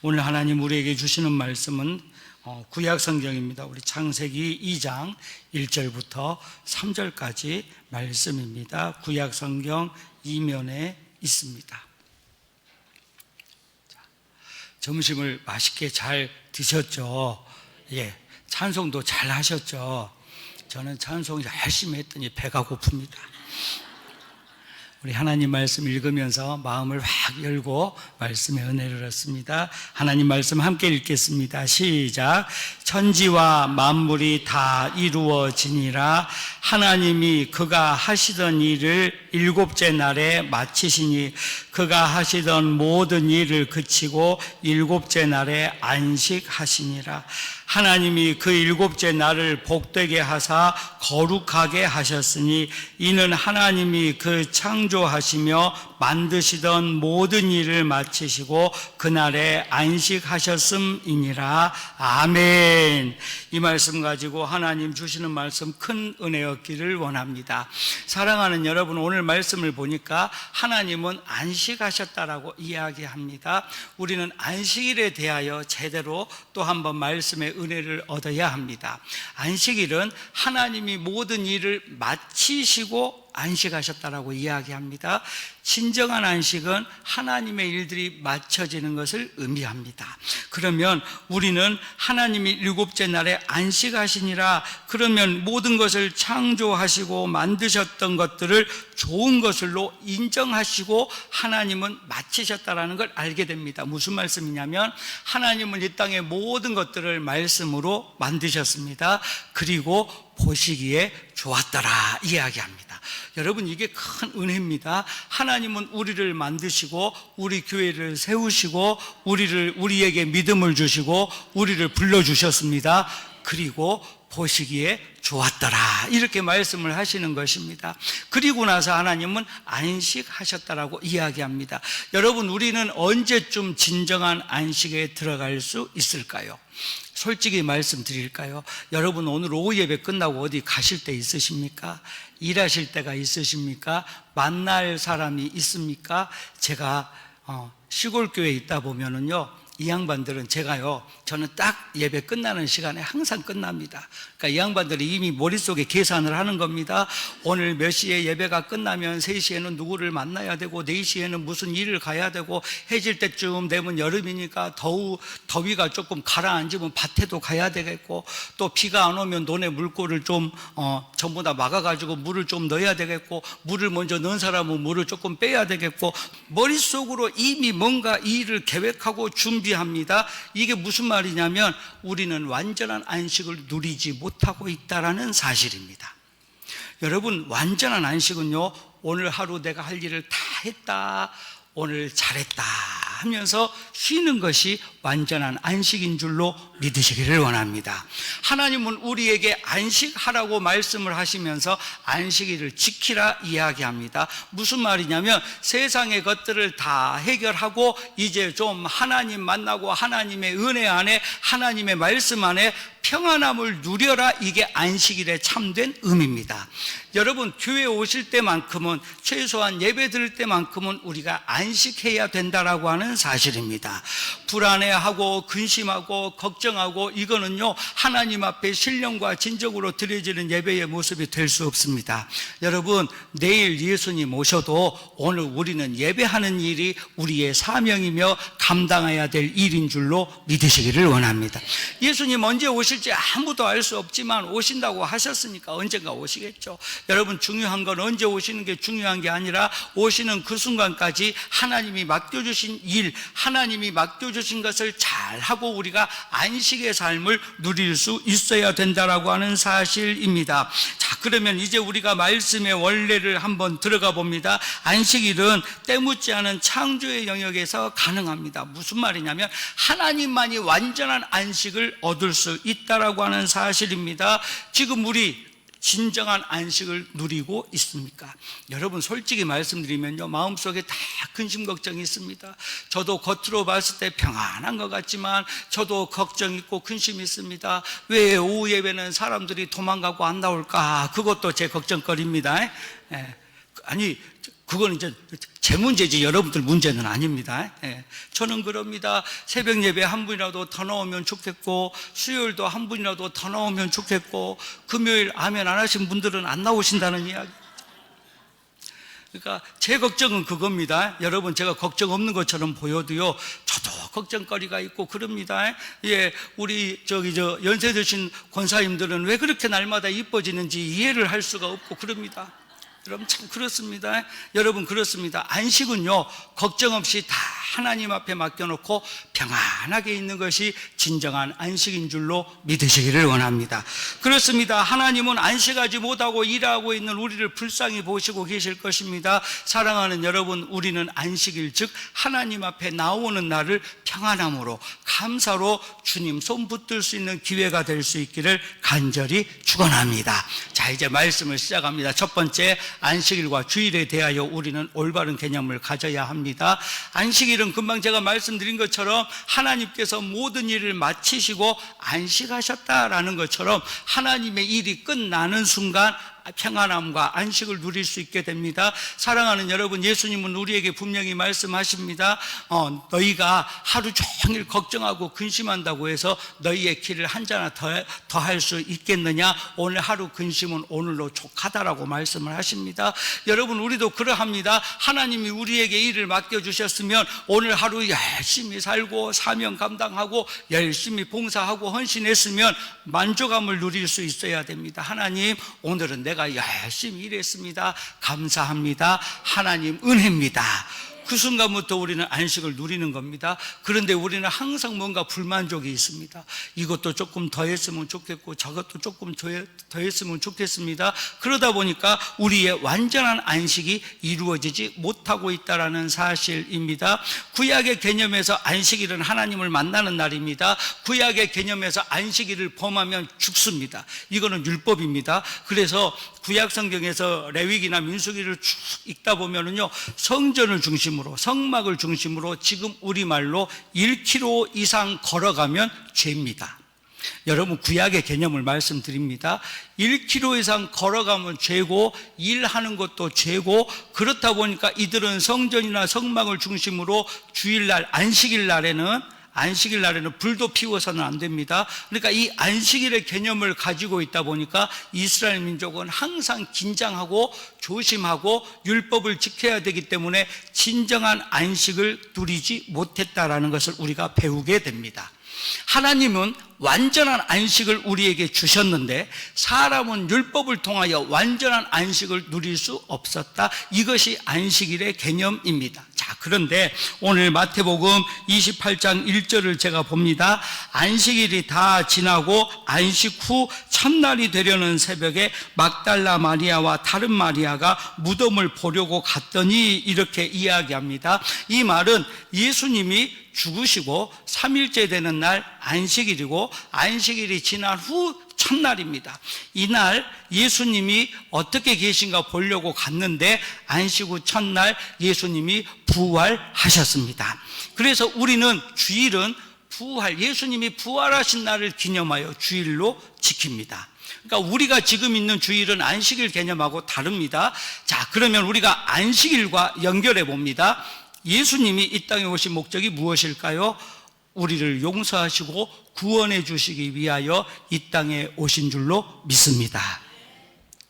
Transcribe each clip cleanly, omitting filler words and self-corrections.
오늘 하나님 우리에게 주시는 말씀은 구약 성경입니다. 우리 창세기 2장 1절부터 3절까지 말씀입니다. 구약 성경 2면에 있습니다. 점심을 맛있게 잘 드셨죠? 예, 찬송도 잘 하셨죠? 저는 찬송 열심히 했더니 배가 고픕니다. 우리 하나님 말씀 읽으면서 마음을 확 열고 말씀의 은혜를 얻습니다. 하나님 말씀 함께 읽겠습니다. 시작. 천지와 만물이 다 이루어지니라. 하나님이 그가 하시던 일을 일곱째 날에 마치시니 그가 하시던 모든 일을 그치고 일곱째 날에 안식하시니라. 하나님이 그 일곱째 날을 복되게 하사 거룩하게 하셨으니 이는 하나님이 그 창조하시며 만드시던 모든 일을 마치시고 그날에 안식하셨음이니라. 아멘. 이 말씀 가지고 하나님 주시는 말씀 큰 은혜 얻기를 원합니다. 사랑하는 여러분, 오늘 말씀을 보니까 하나님은 안식하셨다라고 이야기합니다. 우리는 안식일에 대하여 제대로 또 한번 말씀의 은혜를 얻어야 합니다. 안식일은 하나님이 모든 일을 마치시고 안식하셨다라고 이야기합니다. 진정한 안식은 하나님의 일들이 마쳐지는 것을 의미합니다. 그러면 우리는 하나님이 일곱째 날에 안식하시니라, 그러면 모든 것을 창조하시고 만드셨던 것들을 좋은 것으로 인정하시고 하나님은 마치셨다라는 걸 알게 됩니다. 무슨 말씀이냐면 하나님은 이 땅의 모든 것들을 말씀으로 만드셨습니다. 그리고 보시기에 좋았더라 이야기합니다. 여러분, 이게 큰 은혜입니다. 하나님은 우리를 만드시고 우리 교회를 세우시고 우리에게 믿음을 주시고 우리를 불러주셨습니다. 그리고 보시기에 좋았더라 이렇게 말씀을 하시는 것입니다. 그리고 나서 하나님은 안식하셨다라고 이야기합니다. 여러분, 우리는 언제쯤 진정한 안식에 들어갈 수 있을까요? 솔직히 말씀드릴까요? 여러분, 오늘 오후 예배 끝나고 어디 가실 때 있으십니까? 일하실 때가 있으십니까? 만날 사람이 있습니까? 제가 시골 교회에 있다 보면은요, 이 양반들은 저는 딱 예배 끝나는 시간에 항상 끝납니다. 그러니까 이 양반들이 이미 머릿속에 계산을 하는 겁니다. 오늘 몇 시에 예배가 끝나면 3시에는 누구를 만나야 되고 4시에는 무슨 일을 가야 되고 해질 때쯤 되면 여름이니까 더위가 조금 가라앉으면 밭에도 가야 되겠고 또 비가 안 오면 논에 물꼬를 좀 전부 다 막아가지고 물을 좀 넣어야 되겠고 물을 먼저 넣은 사람은 물을 조금 빼야 되겠고 머릿속으로 이미 뭔가 일을 계획하고 준비합니다. 이게 무슨 말이냐면 우리는 완전한 안식을 누리지 못하고 있다는 사실입니다. 여러분, 완전한 안식은요, 오늘 하루 내가 할 일을 다 했다, 오늘 잘했다 하면서 쉬는 것이 완전한 안식인 줄로 믿으시기를 원합니다. 하나님은 우리에게 안식하라고 말씀을 하시면서 안식일을 지키라 이야기합니다. 무슨 말이냐면 세상의 것들을 다 해결하고 이제 좀 하나님 만나고 하나님의 은혜 안에 하나님의 말씀 안에 평안함을 누려라, 이게 안식일의 참된 의미입니다. 여러분, 교회에 오실 때만큼은 최소한 예배 드릴 때만큼은 우리가 안식해야 된다라고 하는 사실입니다. 불안해하고 근심하고 걱정하고 이거는요, 하나님 앞에 신령과 진정으로 드려지는 예배의 모습이 될 수 없습니다. 여러분, 내일 예수님 오셔도 오늘 우리는 예배하는 일이 우리의 사명이며 감당해야 될 일인 줄로 믿으시기를 원합니다. 예수님 언제 오실지 아무도 알 수 없지만 오신다고 하셨으니까 언젠가 오시겠죠. 여러분, 중요한 건 언제 오시는 게 중요한 게 아니라 오시는 그 순간까지 하나님이 맡겨주신 일, 하나님이 맡겨주신 것을 잘하고 우리가 안식의 삶을 누릴 수 있어야 된다라고 하는 사실입니다. 자, 그러면 이제 우리가 말씀의 원래를 한번 들어가 봅니다. 안식일은 때묻지 않은 창조의 영역에서 가능합니다. 무슨 말이냐면 하나님만이 완전한 안식을 얻을 수 있다라고 하는 사실입니다. 지금 우리 진정한 안식을 누리고 있습니까? 여러분, 솔직히 말씀드리면요, 마음속에 다 근심 걱정이 있습니다. 저도 겉으로 봤을 때 평안한 것 같지만 저도 걱정 있고 근심이 있습니다. 왜 오후 예배는 사람들이 도망가고 안 나올까? 그것도 제 걱정거리입니다. 아니, 그건 이제 제 문제지 여러분들 문제는 아닙니다. 예. 저는 그럽니다. 새벽 예배 한 분이라도 더 나오면 좋겠고, 수요일도 한 분이라도 더 나오면 좋겠고, 금요일 아멘 안 하신 분들은 안 나오신다는 이야기. 그러니까 제 걱정은 그겁니다. 여러분, 제가 걱정 없는 것처럼 보여도요, 저도 걱정거리가 있고 그럽니다. 예, 우리 연세 드신 권사님들은 왜 그렇게 날마다 이뻐지는지 이해를 할 수가 없고 그럽니다. 여러분, 참 그렇습니다. 여러분, 그렇습니다. 안식은요, 걱정 없이 다 하나님 앞에 맡겨놓고 평안하게 있는 것이 진정한 안식인 줄로 믿으시기를 원합니다. 그렇습니다. 하나님은 안식하지 못하고 일하고 있는 우리를 불쌍히 보시고 계실 것입니다. 사랑하는 여러분, 우리는 안식일, 즉 하나님 앞에 나오는 날을 평안함으로, 감사로 주님 손 붙들 수 있는 기회가 될 수 있기를 간절히 축원합니다. 자, 이제 말씀을 시작합니다. 첫 번째, 안식일과 주일에 대하여 우리는 올바른 개념을 가져야 합니다. 안식일은 금방 제가 말씀드린 것처럼 하나님께서 모든 일을 마치시고 안식하셨다라는 것처럼 하나님의 일이 끝나는 순간 평안함과 안식을 누릴 수 있게 됩니다. 사랑하는 여러분, 예수님은 우리에게 분명히 말씀하십니다. 너희가 하루 종일 걱정하고 근심한다고 해서 너희의 길을 한자나 더 할 수 있겠느냐? 오늘 하루 근심은 오늘로 족하다라고 말씀을 하십니다. 여러분, 우리도 그러합니다. 하나님이 우리에게 일을 맡겨주셨으면 오늘 하루 열심히 살고 사명 감당하고 열심히 봉사하고 헌신했으면 만족함을 누릴 수 있어야 됩니다. 하나님, 오늘은 내가 열심히 일했습니다. 감사합니다. 하나님 은혜입니다. 그 순간부터 우리는 안식을 누리는 겁니다. 그런데 우리는 항상 뭔가 불만족이 있습니다. 이것도 조금 더 했으면 좋겠고 저것도 조금 더 했으면 좋겠습니다. 그러다 보니까 우리의 완전한 안식이 이루어지지 못하고 있다는 사실입니다. 구약의 개념에서 안식일은 하나님을 만나는 날입니다. 구약의 개념에서 안식일을 범하면 죽습니다. 이거는 율법입니다. 그래서 구약 성경에서 레위기나 민수기를 쭉 읽다 보면은요, 성전을 중심으로, 성막을 중심으로 지금 우리말로 1km 이상 걸어가면 죄입니다. 여러분, 구약의 개념을 말씀드립니다. 1km 이상 걸어가면 죄고 일하는 것도 죄고, 그렇다 보니까 이들은 성전이나 성막을 중심으로 주일날, 안식일 날에는 불도 피워서는 안 됩니다. 그러니까 이 안식일의 개념을 가지고 있다 보니까 이스라엘 민족은 항상 긴장하고 조심하고 율법을 지켜야 되기 때문에 진정한 안식을 누리지 못했다라는 것을 우리가 배우게 됩니다. 하나님은 완전한 안식을 우리에게 주셨는데 사람은 율법을 통하여 완전한 안식을 누릴 수 없었다. 이것이 안식일의 개념입니다. 자, 그런데 오늘 마태복음 28장 1절을 제가 봅니다. 안식일이 다 지나고 안식 후 첫날이 되려는 새벽에 막달라 마리아와 다른 마리아가 무덤을 보려고 갔더니, 이렇게 이야기합니다. 이 말은 예수님이 죽으시고 3일째 되는 날 안식일이고, 안식일이 지난 후 첫날입니다. 이날 예수님이 어떻게 계신가 보려고 갔는데 안식 후 첫날 예수님이 부활하셨습니다. 그래서 우리는 주일은 예수님이 부활하신 날을 기념하여 주일로 지킵니다. 그러니까 우리가 지금 있는 주일은 안식일 개념하고 다릅니다. 자, 그러면 우리가 안식일과 연결해 봅니다. 예수님이 이 땅에 오신 목적이 무엇일까요? 우리를 용서하시고 구원해 주시기 위하여 이 땅에 오신 줄로 믿습니다.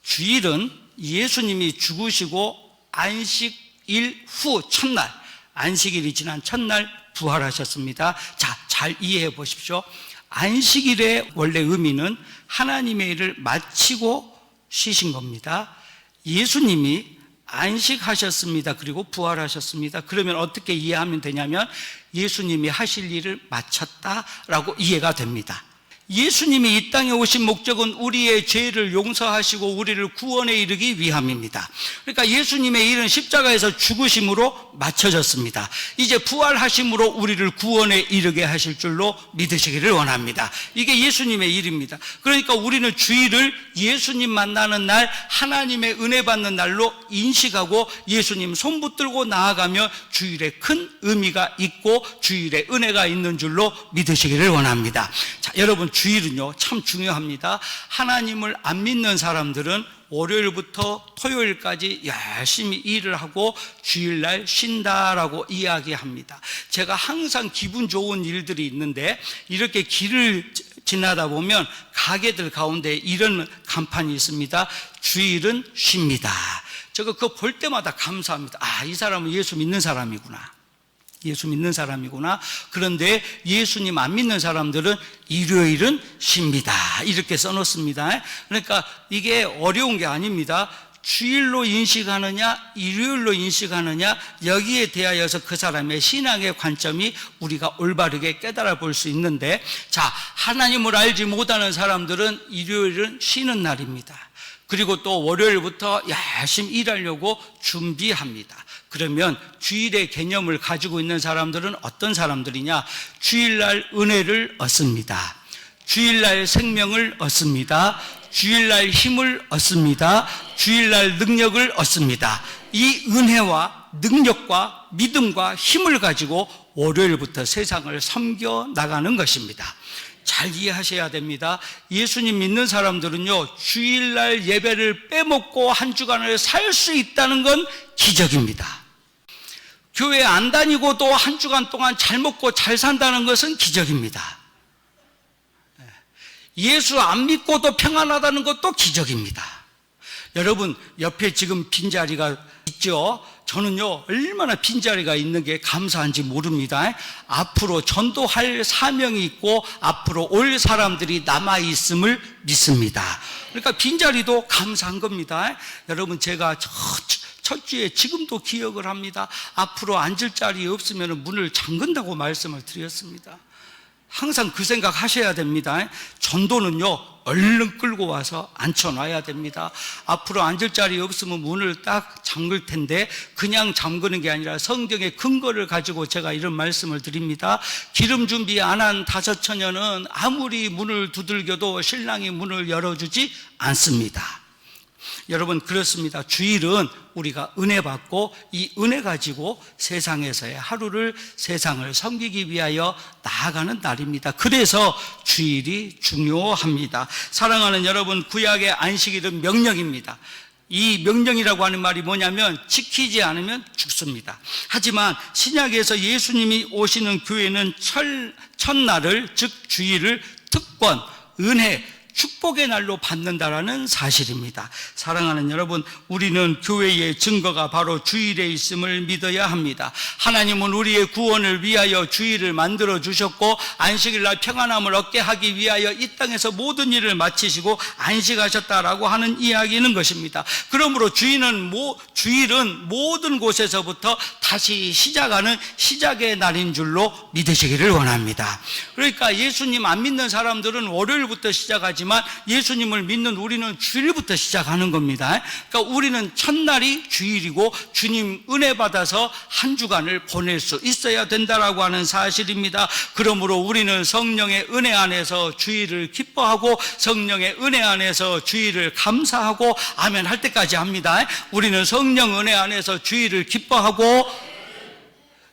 주일은 예수님이 죽으시고 안식일 후 첫날, 안식일이 지난 첫날 부활하셨습니다. 자, 잘 이해해 보십시오. 안식일의 원래 의미는 하나님의 일을 마치고 쉬신 겁니다. 예수님이 안식하셨습니다. 그리고 부활하셨습니다. 그러면 어떻게 이해하면 되냐면 예수님이 하실 일을 마쳤다라고 이해가 됩니다. 예수님이 이 땅에 오신 목적은 우리의 죄를 용서하시고 우리를 구원에 이르기 위함입니다. 그러니까 예수님의 일은 십자가에서 죽으심으로 마쳐졌습니다. 이제 부활하심으로 우리를 구원에 이르게 하실 줄로 믿으시기를 원합니다. 이게 예수님의 일입니다. 그러니까 우리는 주일을 예수님 만나는 날, 하나님의 은혜 받는 날로 인식하고 예수님 손 붙들고 나아가며 주일에 큰 의미가 있고 주일에 은혜가 있는 줄로 믿으시기를 원합니다. 자, 여러분, 주일은요 참 중요합니다. 하나님을 안 믿는 사람들은 월요일부터 토요일까지 열심히 일을 하고 주일날 쉰다라고 이야기합니다. 제가 항상 기분 좋은 일들이 있는데 이렇게 길을 지나다 보면 가게들 가운데 이런 간판이 있습니다. 주일은 쉽니다. 제가 그거 볼 때마다 감사합니다. 이 사람은 예수 믿는 사람이구나. 예수 믿는 사람이구나. 그런데 예수님 안 믿는 사람들은 일요일은 쉽니다. 이렇게 써놓습니다. 그러니까 이게 어려운 게 아닙니다. 주일로 인식하느냐, 일요일로 인식하느냐, 여기에 대하여서 그 사람의 신앙의 관점이 우리가 올바르게 깨달아 볼 수 있는데, 자, 하나님을 알지 못하는 사람들은 일요일은 쉬는 날입니다. 그리고 또 월요일부터 열심히 일하려고 준비합니다. 그러면 주일의 개념을 가지고 있는 사람들은 어떤 사람들이냐? 주일날 은혜를 얻습니다. 주일날 생명을 얻습니다. 주일날 힘을 얻습니다. 주일날 능력을 얻습니다. 이 은혜와 능력과 믿음과 힘을 가지고 월요일부터 세상을 섬겨 나가는 것입니다. 잘 이해하셔야 됩니다. 예수님 믿는 사람들은요, 주일날 예배를 빼먹고 한 주간을 살 수 있다는 건 기적입니다. 교회 안 다니고도 한 주간 동안 잘 먹고 잘 산다는 것은 기적입니다. 예수 안 믿고도 평안하다는 것도 기적입니다. 여러분, 옆에 지금 빈자리가 있죠? 저는요, 얼마나 빈자리가 있는 게 감사한지 모릅니다. 앞으로 전도할 사명이 있고 앞으로 올 사람들이 남아있음을 믿습니다. 그러니까 빈자리도 감사한 겁니다. 여러분, 제가 첫 주에 지금도 기억을 합니다. 앞으로 앉을 자리 없으면 문을 잠근다고 말씀을 드렸습니다. 항상 그 생각 하셔야 됩니다. 전도는요, 얼른 끌고 와서 앉혀놔야 됩니다. 앞으로 앉을 자리 없으면 문을 딱 잠글 텐데 그냥 잠그는 게 아니라 성경의 근거를 가지고 제가 이런 말씀을 드립니다. 기름 준비 안 한 5처녀는 아무리 문을 두들겨도 신랑이 문을 열어주지 않습니다. 여러분, 그렇습니다. 주일은 우리가 은혜 받고 이 은혜 가지고 세상에서의 하루를, 세상을 섬기기 위하여 나아가는 날입니다. 그래서 주일이 중요합니다. 사랑하는 여러분, 구약의 안식일은 명령입니다. 이 명령이라고 하는 말이 뭐냐면 지키지 않으면 죽습니다. 하지만 신약에서 예수님이 오시는 교회는 첫날을, 즉 주일을 특권, 은혜, 축복의 날로 받는다라는 사실입니다. 사랑하는 여러분, 우리는 교회의 증거가 바로 주일에 있음을 믿어야 합니다. 하나님은 우리의 구원을 위하여 주일을 만들어 주셨고 안식일날 평안함을 얻게 하기 위하여 이 땅에서 모든 일을 마치시고 안식하셨다라고 하는 이야기는 것입니다. 그러므로 주일은 모든 곳에서부터 다시 시작하는 시작의 날인 줄로 믿으시기를 원합니다. 그러니까 예수님 안 믿는 사람들은 월요일부터 시작하지 예수님을 믿는 우리는 주일부터 시작하는 겁니다. 그러니까 우리는 첫날이 주일이고 주님 은혜 받아서 한 주간을 보낼 수 있어야 된다라고 하는 사실입니다. 그러므로 우리는 성령의 은혜 안에서 주일을 기뻐하고 성령의 은혜 안에서 주일을 감사하고 아멘 할 때까지 합니다. 우리는 성령 은혜 안에서 주일을 기뻐하고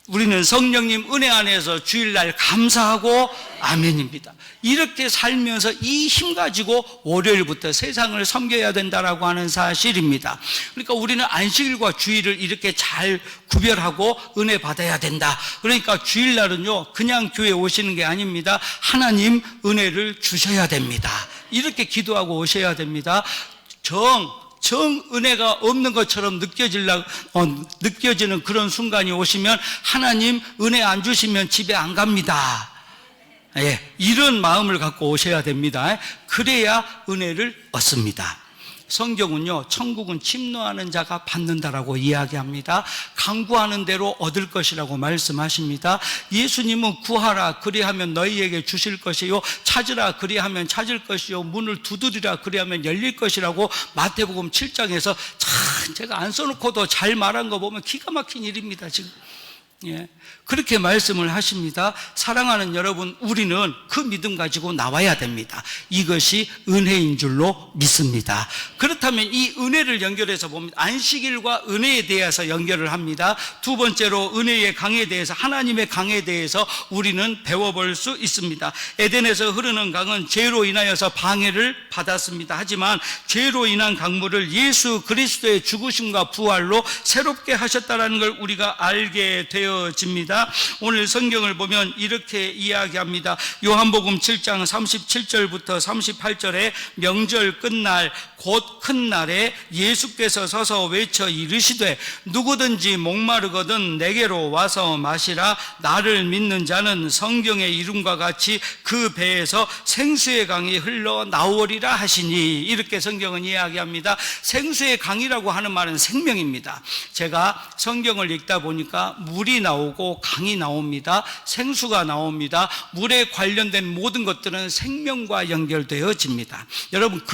우리는 성령님 은혜 안에서 주일날 감사하고 아멘입니다. 이렇게 살면서 이 힘 가지고 월요일부터 세상을 섬겨야 된다라고 하는 사실입니다. 그러니까 우리는 안식일과 주일을 이렇게 잘 구별하고 은혜 받아야 된다. 그러니까 주일날은요, 그냥 교회 오시는 게 아닙니다. 하나님 은혜를 주셔야 됩니다. 이렇게 기도하고 오셔야 됩니다. 은혜가 없는 것처럼 느껴지는 그런 순간이 오시면 하나님 은혜 안 주시면 집에 안 갑니다. 이런 마음을 갖고 오셔야 됩니다. 그래야 은혜를 얻습니다. 성경은요, 천국은 침노하는 자가 받는다라고 이야기합니다. 간구하는 대로 얻을 것이라고 말씀하십니다. 예수님은 구하라 그리하면 너희에게 주실 것이요, 찾으라 그리하면 찾을 것이요, 문을 두드리라 그리하면 열릴 것이라고 마태복음 7장에서 참 제가 안 써놓고도 잘 말한 거 보면 기가 막힌 일입니다. 지금 예, 그렇게 말씀을 하십니다. 사랑하는 여러분, 우리는 그 믿음 가지고 나와야 됩니다. 이것이 은혜인 줄로 믿습니다. 그렇다면 이 은혜를 연결해서 봅니다. 안식일과 은혜에 대해서 연결을 합니다. 두 번째로 은혜의 강에 대해서, 하나님의 강에 대해서 우리는 배워볼 수 있습니다. 에덴에서 흐르는 강은 죄로 인하여서 방해를 받았습니다. 하지만 죄로 인한 강물을 예수 그리스도의 죽으심과 부활로 새롭게 하셨다는 걸 우리가 알게 되어집니다. 오늘 성경을 보면 이렇게 이야기합니다. 요한복음 7장 37절부터 38절에 명절 끝날 곧 큰 날에 예수께서 서서 외쳐 이르시되 누구든지 목마르거든 내게로 와서 마시라. 나를 믿는 자는 성경의 이름과 같이 그 배에서 생수의 강이 흘러 나오리라 하시니, 이렇게 성경은 이야기합니다. 생수의 강이라고 하는 말은 생명입니다. 제가 성경을 읽다 보니까 물이 나오고 강이 나옵니다. 생수가 나옵니다. 물에 관련된 모든 것들은 생명과 연결되어집니다. 여러분,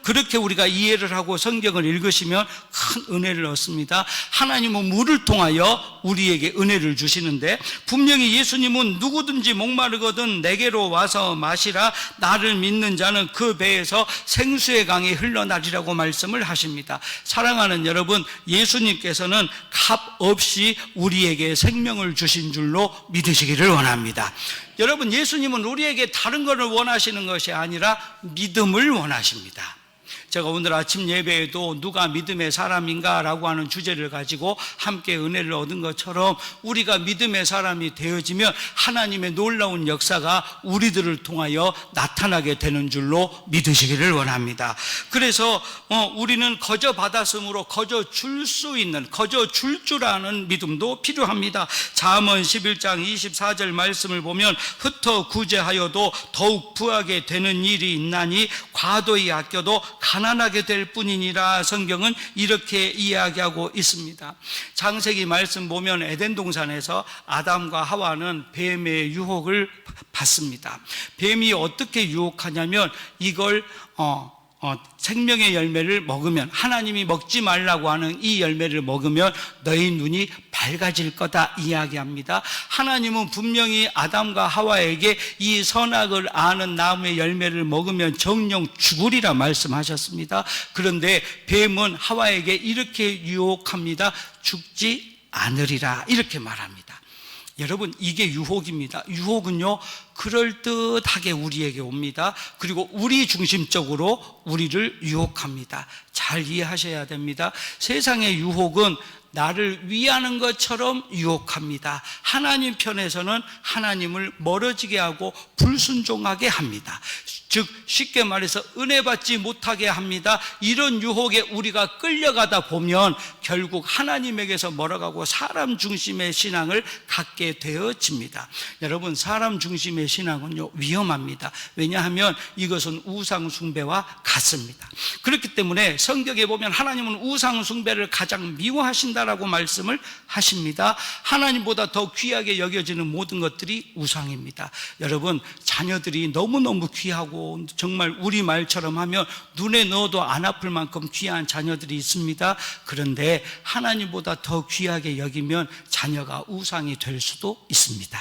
그렇게 우리가 이해를 하고 성경을 읽으시면 큰 은혜를 얻습니다. 하나님은 물을 통하여 우리에게 은혜를 주시는데, 분명히 예수님은 누구든지 목마르거든 내게로 와서 마시라. 나를 믿는 자는 그 배에서 생수의 강이 흘러나리라고 말씀을 하십니다. 사랑하는 여러분, 예수님께서는 값 없이 우리에게 생명을 주신 줄로 믿으시기를 원합니다. 여러분, 예수님은 우리에게 다른 것을 원하시는 것이 아니라 믿음을 원하십니다. 제가 오늘 아침 예배에도 누가 믿음의 사람인가 라고 하는 주제를 가지고 함께 은혜를 얻은 것처럼, 우리가 믿음의 사람이 되어지면 하나님의 놀라운 역사가 우리들을 통하여 나타나게 되는 줄로 믿으시기를 원합니다. 그래서 우리는 거저 받았으므로 거저 줄 수 있는, 거저 줄 줄 아는 믿음도 필요합니다. 잠언 11장 24절 말씀을 보면 흩어 구제하여도 더욱 부하게 되는 일이 있나니 과도히 아껴도 가난하게 될 뿐이니라. 성경은 이렇게 이야기하고 있습니다. 창세기 말씀 보면 에덴 동산에서 아담과 하와는 뱀의 유혹을 받습니다. 뱀이 어떻게 유혹하냐면, 이걸 생명의 열매를 먹으면, 하나님이 먹지 말라고 하는 이 열매를 먹으면 너희 눈이 밝아질 거다 이야기합니다. 하나님은 분명히 아담과 하와에게 이 선악을 아는 나무의 열매를 먹으면 정령 죽으리라 말씀하셨습니다. 그런데 뱀은 하와에게 이렇게 유혹합니다. 죽지 않으리라, 이렇게 말합니다. 여러분, 이게 유혹입니다. 유혹은요, 그럴듯하게 우리에게 옵니다. 그리고 우리 중심적으로 우리를 유혹합니다. 잘 이해하셔야 됩니다. 세상의 유혹은 나를 위하는 것처럼 유혹합니다. 하나님 편에서는 하나님을 멀어지게 하고 불순종하게 합니다. 즉 쉽게 말해서 은혜 받지 못하게 합니다. 이런 유혹에 우리가 끌려가다 보면 결국 하나님에게서 멀어가고 사람 중심의 신앙을 갖게 되어집니다. 여러분, 사람 중심의 신앙은요, 위험합니다. 왜냐하면 이것은 우상 숭배와 같습니다. 그렇기 때문에 성경에 보면 하나님은 우상 숭배를 가장 미워하신다라고 말씀을 하십니다. 하나님보다 더 귀하게 여겨지는 모든 것들이 우상입니다. 여러분, 자녀들이 너무너무 귀하고 정말 우리말처럼 하면 눈에 넣어도 안 아플 만큼 귀한 자녀들이 있습니다. 그런데 하나님보다 더 귀하게 여기면 자녀가 우상이 될 수도 있습니다.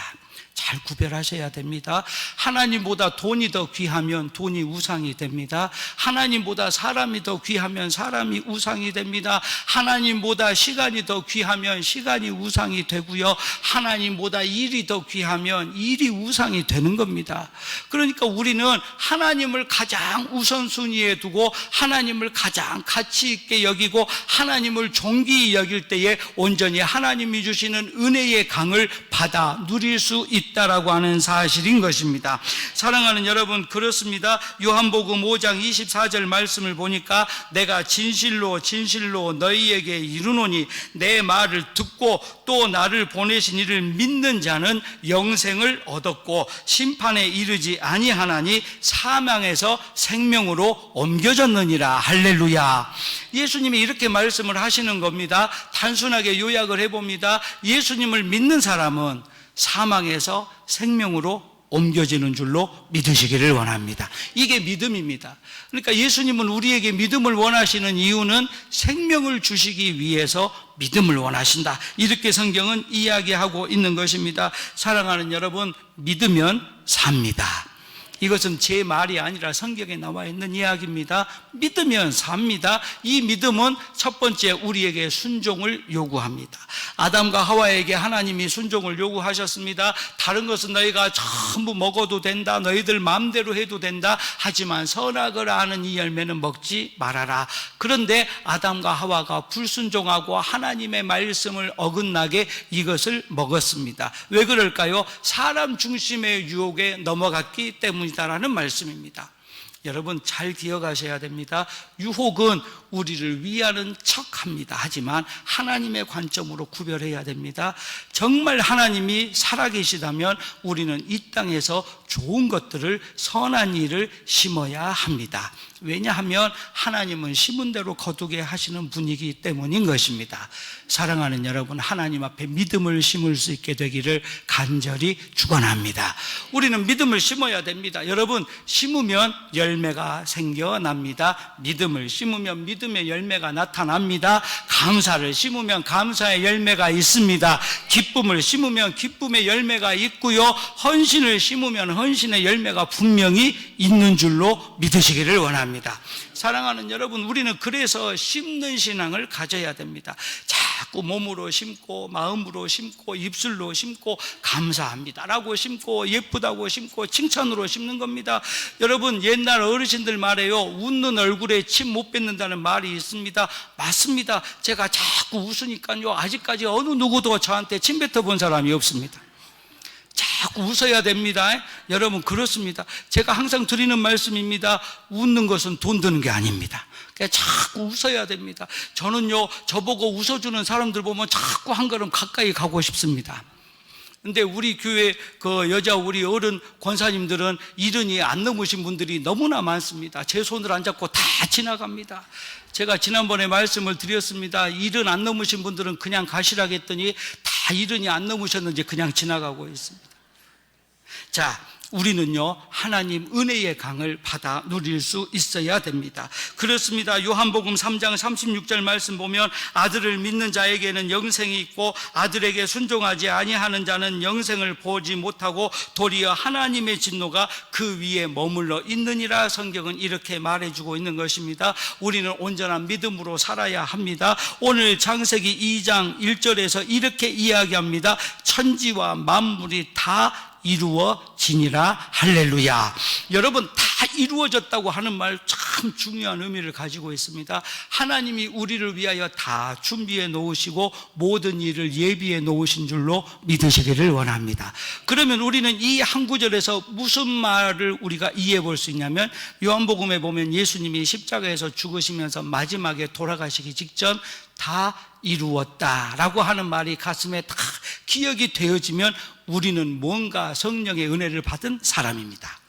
잘 구별하셔야 됩니다. 하나님보다 돈이 더 귀하면 돈이 우상이 됩니다. 하나님보다 사람이 더 귀하면 사람이 우상이 됩니다. 하나님보다 시간이 더 귀하면 시간이 우상이 되고요, 하나님보다 일이 더 귀하면 일이 우상이 되는 겁니다. 그러니까 우리는 하나님을 가장 우선순위에 두고 하나님을 가장 가치 있게 여기고 하나님을 존귀히 여길 때에 온전히 하나님이 주시는 은혜의 강을 받아 누릴 수 있다라고 하는 사실인 것입니다. 사랑하는 여러분, 그렇습니다. 요한복음 5장 24절 말씀을 보니까 내가 진실로 진실로 너희에게 이르노니 내 말을 듣고 또 나를 보내신 이를 믿는 자는 영생을 얻었고 심판에 이르지 아니하나니 사망에서 생명으로 옮겨졌느니라. 할렐루야. 예수님이 이렇게 말씀을 하시는 겁니다. 단순하게 요약을 해봅니다. 예수님을 믿는 사람은 사망에서 생명으로 옮겨지는 줄로 믿으시기를 원합니다. 이게 믿음입니다. 그러니까 예수님은 우리에게 믿음을 원하시는 이유는 생명을 주시기 위해서 믿음을 원하신다. 이렇게 성경은 이야기하고 있는 것입니다. 사랑하는 여러분, 믿으면 삽니다. 이것은 제 말이 아니라 성경에 나와 있는 이야기입니다. 믿으면 삽니다. 이 믿음은 첫 번째 우리에게 순종을 요구합니다. 아담과 하와에게 하나님이 순종을 요구하셨습니다. 다른 것은 너희가 전부 먹어도 된다, 너희들 마음대로 해도 된다, 하지만 선악을 아는 이 열매는 먹지 말아라. 그런데 아담과 하와가 불순종하고 하나님의 말씀을 어긋나게 이것을 먹었습니다. 왜 그럴까요? 사람 중심의 유혹에 넘어갔기 때문이다라는 말씀입니다. 여러분 잘 기억하셔야 됩니다. 유혹은 우리를 위하는 척합니다. 하지만 하나님의 관점으로 구별해야 됩니다. 정말 하나님이 살아계시다면 우리는 이 땅에서 좋은 것들을, 선한 일을 심어야 합니다. 왜냐하면 하나님은 심은 대로 거두게 하시는 분이기 때문인 것입니다. 사랑하는 여러분, 하나님 앞에 믿음을 심을 수 있게 되기를 간절히 축원합니다. 우리는 믿음을 심어야 됩니다. 여러분, 심으면 열매가 생겨납니다. 믿음을 심으면 믿음의 열매가 나타납니다. 감사를 심으면 감사의 열매가 있습니다. 기쁨을 심으면 기쁨의 열매가 있고요, 헌신을 심으면 헌신의 열매가 분명히 있는 줄로 믿으시기를 원합니다. 사랑하는 여러분, 우리는 그래서 심는 신앙을 가져야 됩니다. 자꾸 몸으로 심고 마음으로 심고 입술로 심고 감사합니다 라고 심고 예쁘다고 심고 칭찬으로 심는 겁니다. 여러분, 옛날 어르신들 말에요, 웃는 얼굴에 침 못 뱉는다는 말이 있습니다. 맞습니다. 제가 자꾸 웃으니까요, 아직까지 어느 누구도 저한테 침 뱉어본 사람이 없습니다. 자꾸 웃어야 됩니다. 여러분, 그렇습니다. 제가 항상 드리는 말씀입니다. 웃는 것은 돈 드는 게 아닙니다. 자꾸 웃어야 됩니다. 저는요, 저보고 웃어주는 사람들 보면 자꾸 한 걸음 가까이 가고 싶습니다. 근데 우리 교회 여자 우리 어른 권사님들은 70이 안 넘으신 분들이 너무나 많습니다. 제 손을 안 잡고 다 지나갑니다. 제가 지난번에 말씀을 드렸습니다. 70 안 넘으신 분들은 그냥 가시라고 했더니 다 70이 안 넘으셨는지 그냥 지나가고 있습니다. 자, 우리는요, 하나님 은혜의 강을 받아 누릴 수 있어야 됩니다. 그렇습니다. 요한복음 3장 36절 말씀 보면 아들을 믿는 자에게는 영생이 있고 아들에게 순종하지 아니하는 자는 영생을 보지 못하고 도리어 하나님의 진노가 그 위에 머물러 있느니라. 성경은 이렇게 말해주고 있는 것입니다. 우리는 온전한 믿음으로 살아야 합니다. 오늘 창세기 2장 1절에서 이렇게 이야기합니다. 천지와 만물이 다 이루어지니라. 할렐루야. 여러분, 다 이루어졌다고 하는 말 참 중요한 의미를 가지고 있습니다. 하나님이 우리를 위하여 다 준비해 놓으시고 모든 일을 예비해 놓으신 줄로 믿으시기를 원합니다. 그러면 우리는 이 한 구절에서 무슨 말을 우리가 이해해 볼 수 있냐면, 요한복음에 보면 예수님이 십자가에서 죽으시면서 마지막에 돌아가시기 직전 다 이루었다라고 하는 말이 가슴에 다 기억이 되어지면 우리는 뭔가 성령의 은혜를 받은 사람입니다.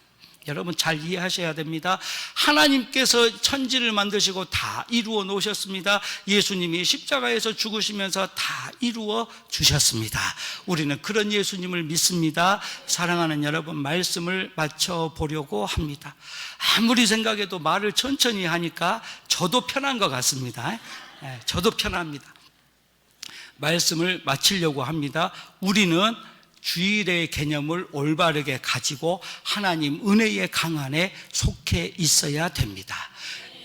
여러분 잘 이해하셔야 됩니다. 하나님께서 천지를 만드시고 다 이루어 놓으셨습니다. 예수님이 십자가에서 죽으시면서 다 이루어 주셨습니다. 우리는 그런 예수님을 믿습니다. 사랑하는 여러분, 말씀을 맞춰보려고 합니다. 아무리 생각해도 말을 천천히 하니까 저도 편한 것 같습니다. 저도 편합니다. 말씀을 마치려고 합니다. 우리는 주일의 개념을 올바르게 가지고 하나님 은혜의 강 안에 속해 있어야 됩니다.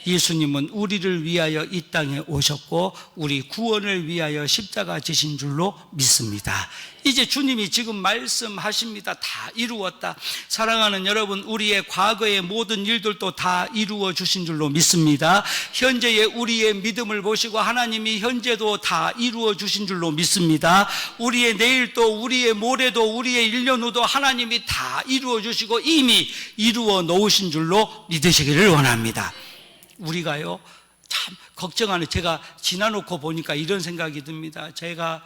예수님은 우리를 위하여 이 땅에 오셨고 우리 구원을 위하여 십자가 지신 줄로 믿습니다. 이제 주님이 지금 말씀하십니다. 다 이루었다. 사랑하는 여러분, 우리의 과거의 모든 일들도 다 이루어 주신 줄로 믿습니다. 현재의 우리의 믿음을 보시고 하나님이 현재도 다 이루어 주신 줄로 믿습니다. 우리의 내일도 우리의 모레도 우리의 1년 후도 하나님이 다 이루어 주시고 이미 이루어 놓으신 줄로 믿으시기를 원합니다. 우리가요, 참 걱정하는, 제가 지나놓고 보니까 이런 생각이 듭니다. 제가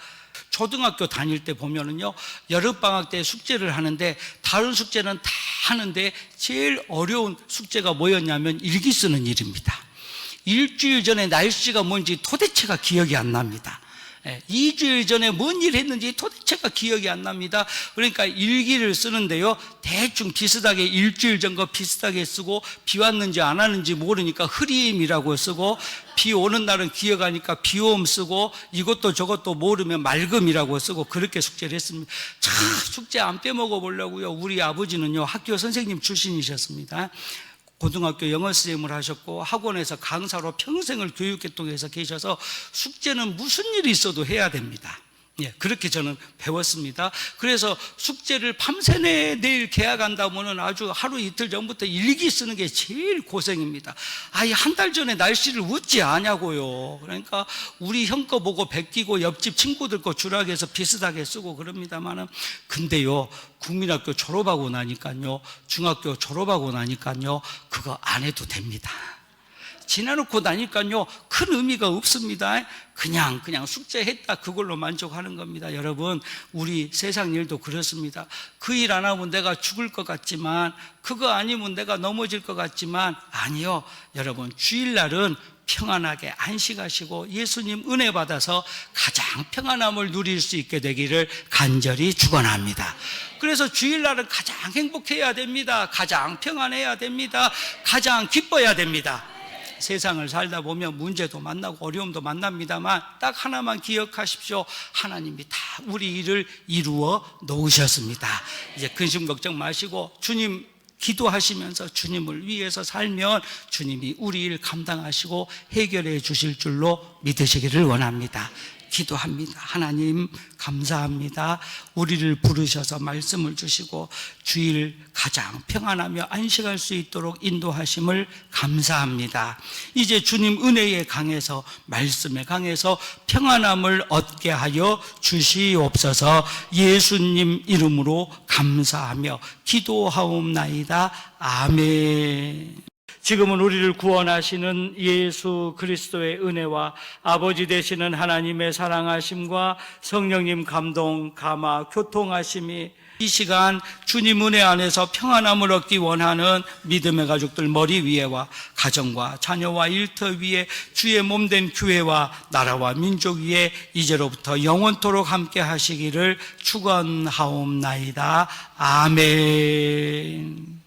초등학교 다닐 때 보면은요, 여름방학 때 숙제를 하는데 다른 숙제는 다 하는데 제일 어려운 숙제가 뭐였냐면 일기 쓰는 일입니다. 일주일 전에 날씨가 뭔지 도대체가 기억이 안 납니다. 2주일 전에 뭔 일 했는지 도대체가 기억이 안 납니다. 그러니까 일기를 쓰는데요, 대충 비슷하게 일주일 전 거 비슷하게 쓰고, 비 왔는지 안 왔는지 모르니까 흐림이라고 쓰고, 비 오는 날은 기억하니까 비옴 쓰고, 이것도 저것도 모르면 맑음이라고 쓰고, 그렇게 숙제를 했습니다. 참 숙제 안 빼먹어 보려고요. 우리 아버지는요, 학교 선생님 출신이셨습니다. 고등학교 영어 선생님을 하셨고, 학원에서 강사로 평생을 교육계통에서 계셔서 숙제는 무슨 일이 있어도 해야 됩니다. 그렇게 저는 배웠습니다. 그래서 숙제를 밤새 내일 계약한다면은 아주 하루 이틀 전부터 일기 쓰는 게 제일 고생입니다. 아예 한 달 전에 날씨를 웃지 아냐고요. 그러니까 우리 형 거 보고 베끼고 옆집 친구들 거 주락해서 비슷하게 쓰고 그럽니다만은, 근데요, 국민학교 졸업하고 나니까요, 중학교 졸업하고 나니까요, 그거 안 해도 됩니다. 지나놓고 나니까요, 큰 의미가 없습니다. 그냥 숙제했다, 그걸로 만족하는 겁니다. 여러분, 우리 세상 일도 그렇습니다. 그 일 안 하면 내가 죽을 것 같지만, 그거 아니면 내가 넘어질 것 같지만, 아니요. 여러분, 주일날은 평안하게 안식하시고 예수님 은혜 받아서 가장 평안함을 누릴 수 있게 되기를 간절히 축원합니다. 그래서 주일날은 가장 행복해야 됩니다. 가장 평안해야 됩니다. 가장 기뻐야 됩니다. 세상을 살다 보면 문제도 만나고 어려움도 만납니다만, 딱 하나만 기억하십시오. 하나님이 다 우리 일을 이루어 놓으셨습니다. 이제 근심 걱정 마시고 주님 기도하시면서 주님을 위해서 살면 주님이 우리 일 감당하시고 해결해 주실 줄로 믿으시기를 원합니다. 기도합니다. 하나님 감사합니다. 우리를 부르셔서 말씀을 주시고 주일 가장 평안하며 안식할 수 있도록 인도하심을 감사합니다. 이제 주님 은혜에 강해서, 말씀에 강해서 평안함을 얻게 하여 주시옵소서. 예수님 이름으로 감사하며 기도하옵나이다. 아멘. 지금은 우리를 구원하시는 예수 그리스도의 은혜와 아버지 되시는 하나님의 사랑하심과 성령님 감동, 감화, 교통하심이 이 시간 주님 은혜 안에서 평안함을 얻기 원하는 믿음의 가족들 머리 위에와 가정과 자녀와 일터 위에 주의 몸된 교회와 나라와 민족 위에 이제로부터 영원토록 함께 하시기를 축원하옵나이다. 아멘.